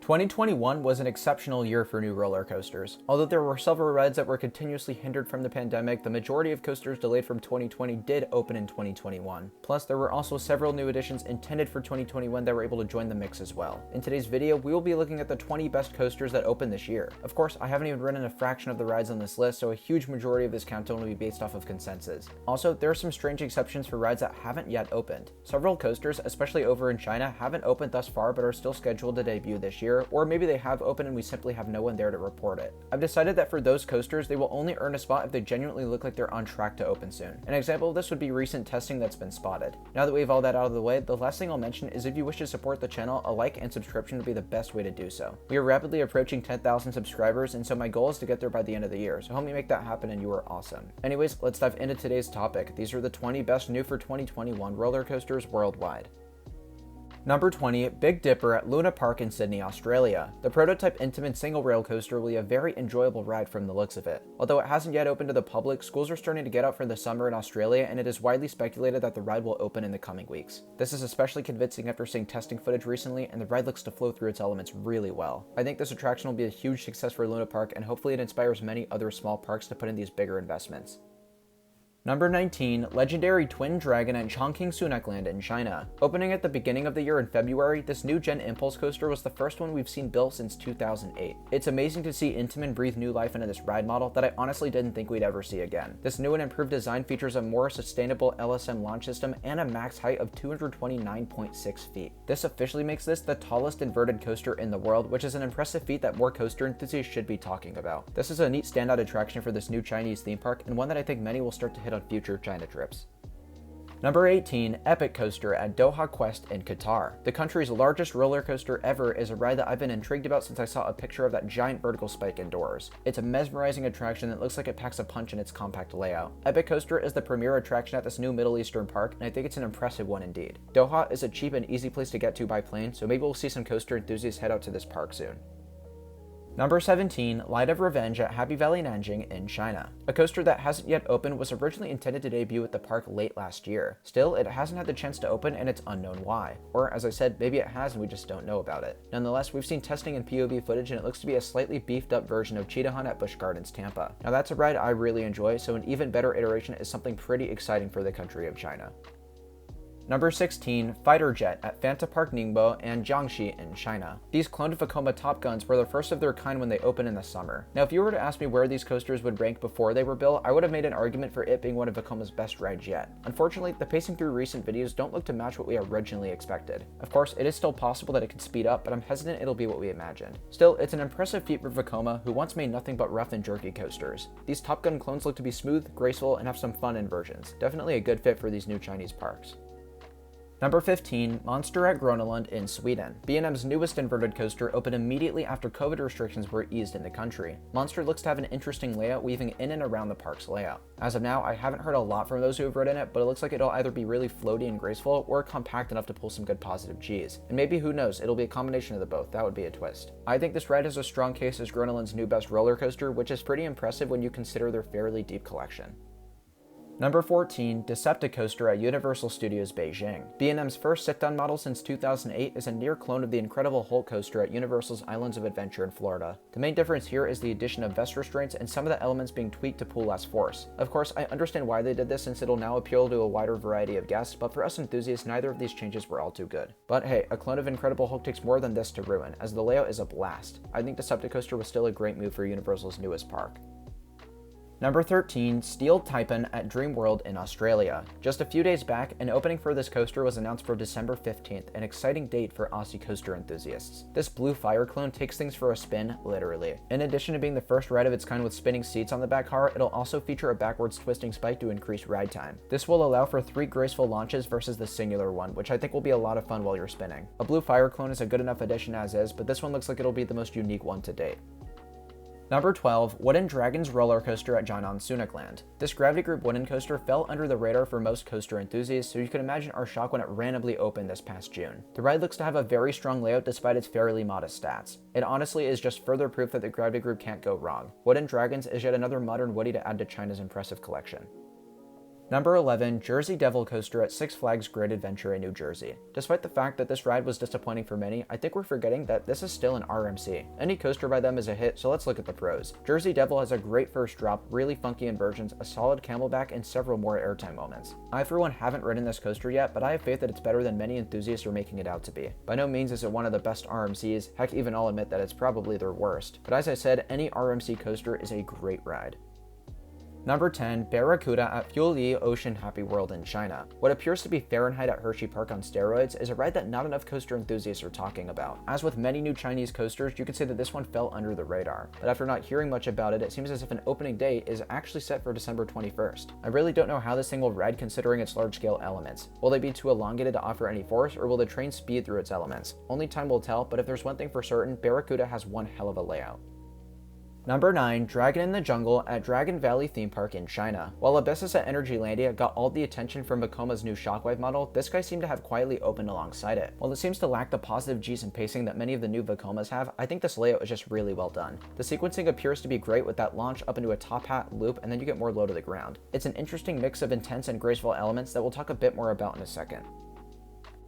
2021 was an exceptional year for new roller coasters. Although there were several rides that were continuously hindered from the pandemic, the majority of coasters delayed from 2020 did open in 2021. Plus, there were also several new additions intended for 2021 that were able to join the mix as well. In today's video, we will be looking at the 20 best coasters that opened this year. Of course, I haven't even written a fraction of the rides on this list, so a huge majority of this countdown will be based off of consensus. Also, there are some strange exceptions for rides that haven't yet opened. Several coasters, especially over in China, haven't opened thus far but are still scheduled to debut this year, or maybe they have opened and we simply have no one there to report it. I've decided that for those coasters, they will only earn a spot if they genuinely look like they're on track to open soon. An example of this would be recent testing that's been spotted. Now that we have all that out of the way, the last thing I'll mention is if you wish to support the channel, a like and subscription would be the best way to do so. We are rapidly approaching 10,000 subscribers, and so my goal is to get there by the end of the year, so help me make that happen and you are awesome. Anyways, let's dive into today's topic. These are the 20 best new for 2021 roller coasters worldwide. Number 20, Big Dipper at Luna Park in Sydney, Australia. The prototype Intamin single rail coaster will be a very enjoyable ride from the looks of it. Although it hasn't yet opened to the public, schools are starting to get out for the summer in Australia, and it is widely speculated that the ride will open in the coming weeks. This is especially convincing after seeing testing footage recently, and the ride looks to flow through its elements really well. I think this attraction will be a huge success for Luna Park, and hopefully it inspires many other small parks to put in these bigger investments. Number 19, Legendary Twin Dragon at Chongqing Sunac Land in China. Opening at the beginning of the year in February, this new gen impulse coaster was the first one we've seen built since 2008. It's amazing to see Intamin breathe new life into this ride model that I honestly didn't think we'd ever see again. This new and improved design features a more sustainable LSM launch system and a max height of 229.6 feet. This officially makes this the tallest inverted coaster in the world, which is an impressive feat that more coaster enthusiasts should be talking about. This is a neat standout attraction for this new Chinese theme park, and one that I think many will start to hit on future China trips. Number 18, EpiQ Coaster at Doha Quest in Qatar. The country's largest roller coaster ever is a ride that I've been intrigued about since I saw a picture of that giant vertical spike indoors. It's a mesmerizing attraction that looks like it packs a punch in its compact layout. EpiQ Coaster is the premier attraction at this new Middle Eastern park, and I think it's an impressive one indeed. Doha is a cheap and easy place to get to by plane, so maybe we'll see some coaster enthusiasts head out to this park soon. Number 17, Light of Revenge at Happy Valley Nanjing in China. A coaster that hasn't yet opened was originally intended to debut at the park late last year. Still, it hasn't had the chance to open, and it's unknown why. Or, as I said, maybe it has and we just don't know about it. Nonetheless, we've seen testing and POV footage, and it looks to be a slightly beefed up version of Cheetah Hunt at Busch Gardens, Tampa. Now that's a ride I really enjoy, so an even better iteration is something pretty exciting for the country of China. Number 16, Fighter Jet at Fanta Park Ningbo and Jiangxi in China. These cloned Vekoma Top Guns were the first of their kind when they opened in the summer. Now, if you were to ask me where these coasters would rank before they were built, I would have made an argument for it being one of Vekoma's best rides yet. Unfortunately, the pacing through recent videos don't look to match what we originally expected. Of course, it is still possible that it could speed up, but I'm hesitant it'll be what we imagined. Still, it's an impressive feat for Vekoma, who once made nothing but rough and jerky coasters. These Top Gun clones look to be smooth, graceful, and have some fun inversions. Definitely a good fit for these new Chinese parks. Number 15, Monster at Groneland in Sweden. B&M's newest inverted coaster opened immediately after COVID restrictions were eased in the country. Monster looks to have an interesting layout weaving in and around the park's layout. As of now, I haven't heard a lot from those who have ridden it, but it looks like it'll either be really floaty and graceful or compact enough to pull some good positive G's. And maybe, who knows, it'll be a combination of the both. That would be a twist. I think this ride has a strong case as Groneland's new best roller coaster, which is pretty impressive when you consider their fairly deep collection. Number 14, Decepticoaster at Universal Studios Beijing. B&M's first sit-down model since 2008 is a near clone of the Incredible Hulk coaster at Universal's Islands of Adventure in Florida. The main difference here is the addition of vest restraints and some of the elements being tweaked to pull less force. Of course, I understand why they did this since it'll now appeal to a wider variety of guests, but for us enthusiasts, neither of these changes were all too good. But hey, a clone of Incredible Hulk takes more than this to ruin, as the layout is a blast. I think Decepticoaster was still a great move for Universal's newest park. Number 13, Steel Taipan at Dreamworld in Australia. Just a few days back, an opening for this coaster was announced for December 15th, an exciting date for Aussie coaster enthusiasts. This blue fire clone takes things for a spin, literally. In addition to being the first ride of its kind with spinning seats on the back car, it'll also feature a backwards twisting spike to increase ride time. This will allow for 3 graceful launches versus the singular one, which I think will be a lot of fun while you're spinning. A blue fire clone is a good enough addition as is, but this one looks like it'll be the most unique one to date. Number 12, Wooden Dragons Roller Coaster at Jiangxi Sunac Land. This Gravity Group wooden coaster fell under the radar for most coaster enthusiasts, so you can imagine our shock when it randomly opened this past June. The ride looks to have a very strong layout despite its fairly modest stats. It honestly is just further proof that the Gravity Group can't go wrong. Wooden Dragons is yet another modern Woody to add to China's impressive collection. Number 11, Jersey Devil Coaster at Six Flags Great Adventure in New Jersey. Despite the fact that this ride was disappointing for many, I think we're forgetting that this is still an RMC. Any coaster by them is a hit, so let's look at the pros. Jersey Devil has a great first drop, really funky inversions, a solid camelback, and several more airtime moments. I for one haven't ridden this coaster yet, but I have faith that it's better than many enthusiasts are making it out to be. By no means is it one of the best RMCs, heck even I'll admit that it's probably their worst. But as I said, any RMC coaster is a great ride. Number 10, Barracuda at Fueli Ocean Happy World in China. What appears to be Fahrenheit at Hershey Park on steroids is a ride that not enough coaster enthusiasts are talking about. As with many new Chinese coasters, you could say that this one fell under the radar. But after not hearing much about it, it seems as if an opening day is actually set for December 21st. I really don't know how this thing will ride considering its large-scale elements. Will they be too elongated to offer any force, or will the train speed through its elements? Only time will tell, but if there's one thing for certain, Barracuda has one hell of a layout. Number 9, Dragon in the Jungle at Dragon Valley Theme Park in China. While Abyssus at Energylandia got all the attention from Vekoma's new Shockwave model, this guy seemed to have quietly opened alongside it. While it seems to lack the positive G's and pacing that many of the new Vekomas have, I think this layout is just really well done. The sequencing appears to be great with that launch up into a top hat loop, and then you get more low to the ground. It's an interesting mix of intense and graceful elements that we'll talk a bit more about in a second.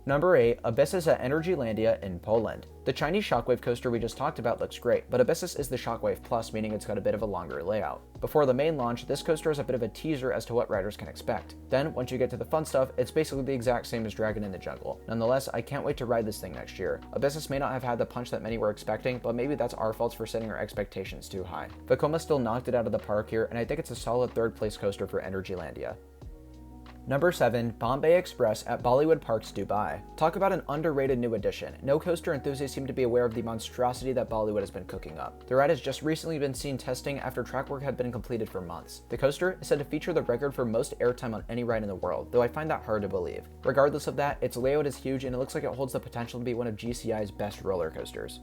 Number 8, Abyssus at Energylandia in Poland. The Chinese Shockwave coaster we just talked about looks great, but Abyssus is the Shockwave Plus, meaning it's got a bit of a longer layout. Before the main launch, this coaster is a bit of a teaser as to what riders can expect. Then, once you get to the fun stuff, it's basically the exact same as Dragon in the Jungle. Nonetheless, I can't wait to ride this thing next year. Abyssus may not have had the punch that many were expecting, but maybe that's our faults for setting our expectations too high. Vekoma still knocked it out of the park here, and I think it's a solid third place coaster for Energylandia. Number 7, Bombay Express at Bollywood Parks, Dubai. Talk about an underrated new addition. No coaster enthusiasts seem to be aware of the monstrosity that Bollywood has been cooking up. The ride has just recently been seen testing after track work had been completed for months. The coaster is said to feature the record for most airtime on any ride in the world, though I find that hard to believe. Regardless of that, its layout is huge and it looks like it holds the potential to be one of GCI's best roller coasters.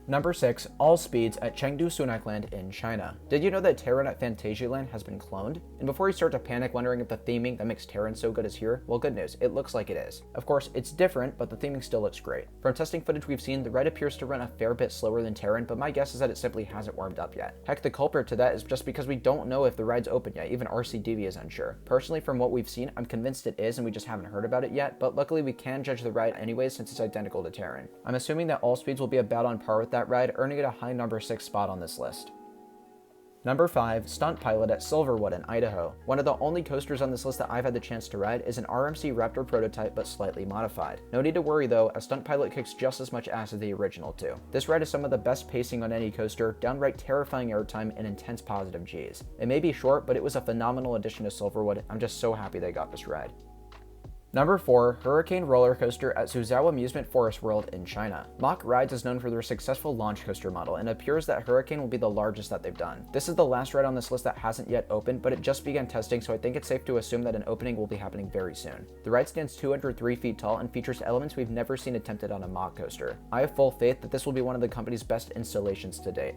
Number 6, All Speeds at Chengdu Sunac Land in China. Did you know that Terran at Phantasialand has been cloned? And before you start to panic wondering if the theming that makes Terran so good is here, well, good news, it looks like it is. Of course, it's different, but the theming still looks great. From testing footage we've seen, the ride appears to run a fair bit slower than Terran, but my guess is that it simply hasn't warmed up yet. Heck, the culprit to that is just because we don't know if the ride's open yet, even RCDV is unsure. Personally, from what we've seen, I'm convinced it is and we just haven't heard about it yet, but luckily we can judge the ride anyways since it's identical to Terran. I'm assuming that All Speeds will be about on par with that ride, earning it a high number 6 spot on this list. Number 5, Stunt Pilot at Silverwood in Idaho. One of the only coasters on this list that I've had the chance to ride is an RMC Raptor prototype but slightly modified. No need to worry though, a Stunt Pilot kicks just as much ass as the original two. This ride is some of the best pacing on any coaster, downright terrifying airtime, and intense positive Gs. It may be short, but it was a phenomenal addition to Silverwood. I'm just so happy they got this ride. Number 4, Hurricane Roller Coaster at Suzhou Amusement Forest World in China. Mach Rides is known for their successful launch coaster model, and it appears that Hurricane will be the largest that they've done. This is the last ride on this list that hasn't yet opened, but it just began testing, so I think it's safe to assume that an opening will be happening very soon. The ride stands 203 feet tall and features elements we've never seen attempted on a Mach coaster. I have full faith that this will be one of the company's best installations to date.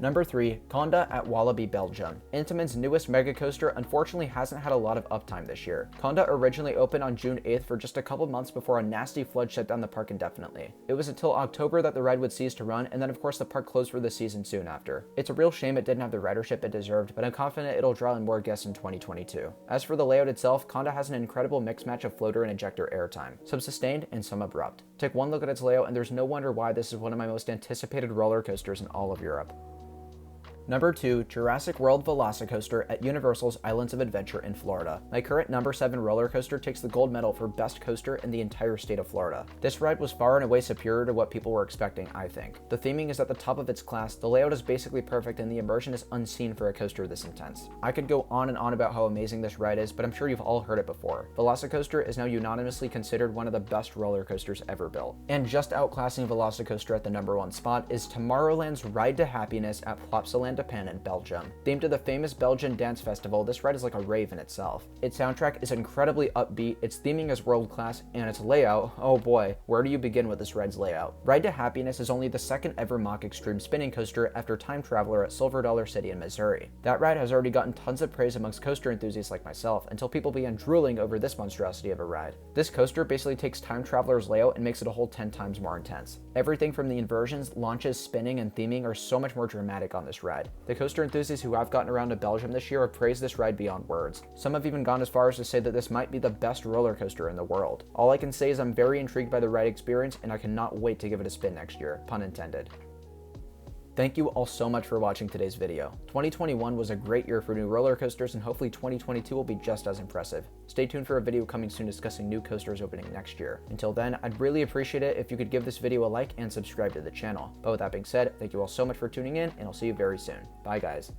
Number 3, Conda at Walibi, Belgium. Intamin's newest mega coaster unfortunately hasn't had a lot of uptime this year. Conda originally opened on June 8th for just a couple months before a nasty flood shut down the park indefinitely. It was until October that the ride would cease to run, and then of course the park closed for the season soon after. It's a real shame it didn't have the ridership it deserved, but I'm confident it'll draw in more guests in 2022. As for the layout itself, Conda has an incredible mix match of floater and ejector airtime, some sustained and some abrupt. Take one look at its layout and there's no wonder why this is one of my most anticipated roller coasters in all of Europe. Number 2, Jurassic World Velocicoaster at Universal's Islands of Adventure in Florida. My current number 7 roller coaster takes the gold medal for best coaster in the entire state of Florida. This ride was far and away superior to what people were expecting, I think. The theming is at the top of its class, the layout is basically perfect, and the immersion is unseen for a coaster this intense. I could go on and on about how amazing this ride is, but I'm sure you've all heard it before. Velocicoaster is now unanimously considered one of the best roller coasters ever built. And just outclassing Velocicoaster at the number 1 spot is Tomorrowland's Ride to Happiness at Plopsaland, Panne in Belgium. Themed to the famous Belgian dance festival, this ride is like a rave in itself. Its soundtrack is incredibly upbeat, its theming is world class, and its layout, oh boy, where do you begin with this ride's layout? Ride to Happiness is only the second ever Mach Extreme spinning coaster after Time Traveler at Silver Dollar City in Missouri. That ride has already gotten tons of praise amongst coaster enthusiasts like myself, until people began drooling over this monstrosity of a ride. This coaster basically takes Time Traveler's layout and makes it a whole 10 times more intense. Everything from the inversions, launches, spinning, and theming are so much more dramatic on this ride. ride. The coaster enthusiasts who have gotten around to Belgium this year have praised this ride beyond words. Some have even gone as far as to say that this might be the best roller coaster in the world. All I can say is I'm very intrigued by the ride experience and I cannot wait to give it a spin next year, pun intended. Thank you all so much for watching today's video. 2021 was a great year for new roller coasters and hopefully 2022 will be just as impressive. Stay tuned for a video coming soon discussing new coasters opening next year. Until then, I'd really appreciate it if you could give this video a like and subscribe to the channel. But with that being said, thank you all so much for tuning in and I'll see you very soon. Bye guys.